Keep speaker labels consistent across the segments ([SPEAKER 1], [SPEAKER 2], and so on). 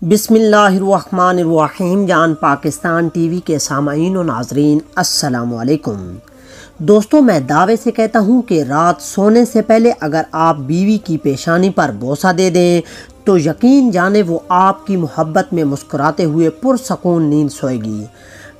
[SPEAKER 1] بسم اللہ الرحمن الرحیم۔ جان پاکستان ٹی وی کے سامعین و ناظرین السلام علیکم۔ دوستو، میں دعوے سے کہتا ہوں کہ رات سونے سے پہلے اگر آپ بیوی کی پیشانی پر بوسہ دے دیں تو یقین جانے وہ آپ کی محبت میں مسکراتے ہوئے پرسکون نیند سوئے گی۔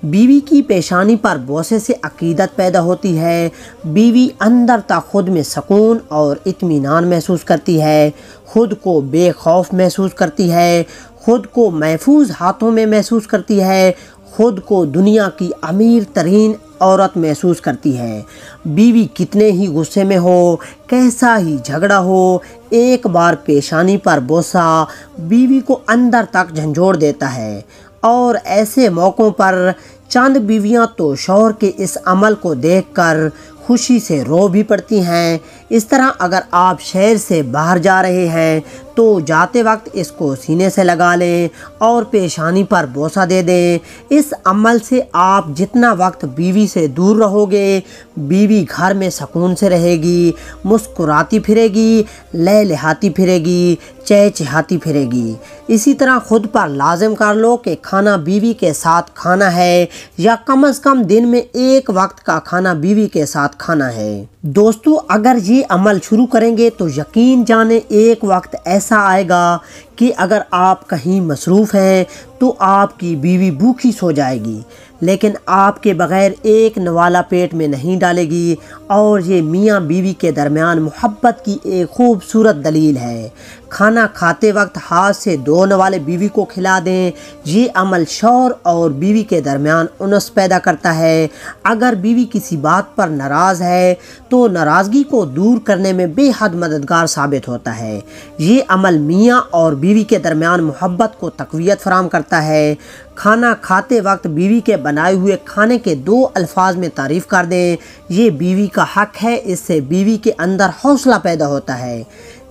[SPEAKER 1] بیوی کی پیشانی پر بوسے سے عقیدت پیدا ہوتی ہے، بیوی اندر تا خود میں سکون اور اطمینان محسوس کرتی ہے، خود کو بے خوف محسوس کرتی ہے، خود کو محفوظ ہاتھوں میں محسوس کرتی ہے، خود کو دنیا کی امیر ترین عورت محسوس کرتی ہے۔ بیوی کتنے ہی غصے میں ہو، کیسا ہی جھگڑا ہو، ایک بار پیشانی پر بوسہ بیوی کو اندر تک جھنجھوڑ دیتا ہے، اور ایسے موقعوں پر چند بیویاں تو شوہر کے اس عمل کو دیکھ کر خوشی سے رو بھی پڑتی ہیں۔ اس طرح اگر آپ شہر سے باہر جا رہے ہیں تو جاتے وقت اس کو سینے سے لگا لیں اور پیشانی پر بوسہ دے دیں۔ اس عمل سے آپ جتنا وقت بیوی سے دور رہو گے، بیوی گھر میں سکون سے رہے گی، مسکراتی پھرے گی، لہلہاتی پھرے گی، چہچہاتی پھرے گی۔ اسی طرح خود پر لازم کر لو کہ کھانا بیوی کے ساتھ کھانا ہے، یا کم از کم دن میں ایک وقت کا کھانا بیوی کے ساتھ کھانا ہے۔ دوستو، اگر یہ عمل شروع کریں گے تو یقین جانیں ایک وقت ایسا آئے گا کہ اگر آپ کہیں مصروف ہیں تو آپ کی بیوی بھوکی سو جائے گی، لیکن آپ کے بغیر ایک نوالا پیٹ میں نہیں ڈالے گی، اور یہ میاں بیوی کے درمیان محبت کی ایک خوبصورت دلیل ہے۔ کھانا کھاتے وقت ہاتھ سے 2 نوالے بیوی کو کھلا دیں۔ یہ عمل شوہر اور بیوی کے درمیان انس پیدا کرتا ہے۔ اگر بیوی کسی بات پر ناراض ہے تو ناراضگی کو دور کرنے میں بے حد مددگار ثابت ہوتا ہے۔ یہ عمل میاں اور بیوی کے درمیان محبت کو تقویت فراہم کرتا ہے۔ کھانا کھاتے وقت بیوی کے بنائے ہوئے کھانے کے 2 الفاظ میں تعریف کر دیں۔ یہ بیوی کا حق ہے، اس سے بیوی کے اندر حوصلہ پیدا ہوتا ہے۔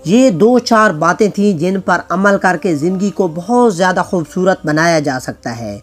[SPEAKER 1] یہ 2-4 باتیں تھیں جن پر عمل کر کے زندگی کو بہت زیادہ خوبصورت بنایا جا سکتا ہے۔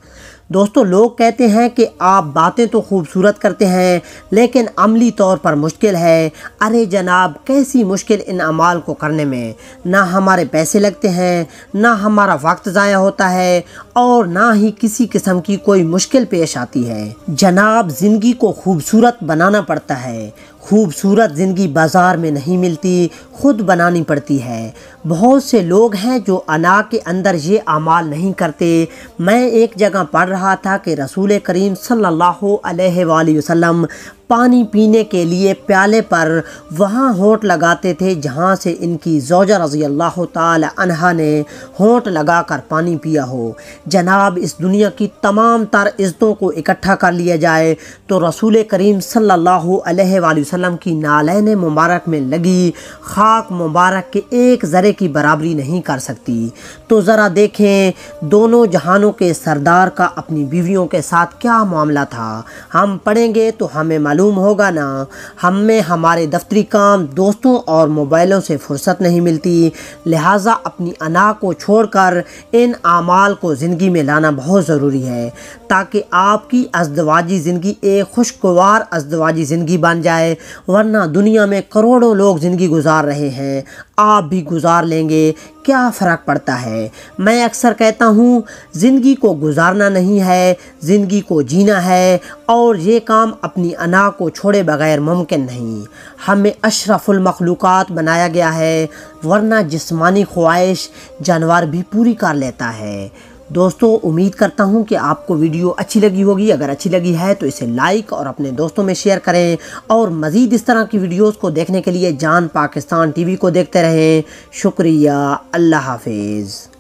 [SPEAKER 1] دوستو، لوگ کہتے ہیں کہ آپ باتیں تو خوبصورت کرتے ہیں لیکن عملی طور پر مشکل ہے۔ ارے جناب، کیسی مشکل ان اعمال کو کرنے میں؟ نہ ہمارے پیسے لگتے ہیں، نہ ہمارا وقت ضائع ہوتا ہے، اور نہ ہی کسی قسم کی کوئی مشکل پیش آتی ہے۔ جناب، زندگی کو خوبصورت بنانا پڑتا ہے۔ خوبصورت زندگی بازار میں نہیں ملتی، خود بنانی پڑتی ہے۔ بہت سے لوگ ہیں جو انا کے اندر یہ اعمال نہیں کرتے۔ میں ایک جگہ پڑھ رہا تھا کہ رسول کریم صلی اللہ علیہ وآلہ وسلم پانی پینے کے لیے پیالے پر وہاں ہونٹ لگاتے تھے جہاں سے ان کی زوجہ رضی اللہ تعالی عنہا نے ہونٹ لگا کر پانی پیا ہو۔ جناب، اس دنیا کی تمام تر عزتوں کو اکٹھا کر لیا جائے تو رسول کریم صلی اللہ علیہ وآلہ وسلم کی نالین مبارک میں لگی خاک مبارک کے ایک ذرے کی برابری نہیں کر سکتی۔ تو ذرا دیکھیں دونوں جہانوں کے سردار کا اپنی بیویوں کے ساتھ کیا معاملہ تھا۔ ہم پڑھیں گے تو ہمیں معلوم ہوگا نا۔ ہم میں ہمارے دفتری کام، دوستوں اور موبائلوں سے فرصت نہیں ملتی، لہٰذا اپنی انا کو چھوڑ کر ان اعمال کو زندگی میں لانا بہت ضروری ہے تاکہ آپ کی ازدواجی زندگی ایک خوشگوار ازدواجی زندگی بن جائے، ورنہ دنیا میں کروڑوں لوگ زندگی گزار رہے ہیں، آپ بھی گزار لیں گے، کیا فرق پڑتا ہے؟ میں اکثر کہتا ہوں زندگی کو گزارنا نہیں ہے، زندگی کو جینا ہے، اور یہ کام اپنی انا کو چھوڑے بغیر ممکن نہیں۔ ہمیں اشرف المخلوقات بنایا گیا ہے، ورنہ جسمانی خواہش جانور بھی پوری کر لیتا ہے۔ دوستو، امید کرتا ہوں کہ آپ کو ویڈیو اچھی لگی ہوگی۔ اگر اچھی لگی ہے تو اسے لائک اور اپنے دوستوں میں شیئر کریں، اور مزید اس طرح کی ویڈیوز کو دیکھنے کے لیے جان پاکستان ٹی وی کو دیکھتے رہیں۔ شکریہ، اللہ حافظ۔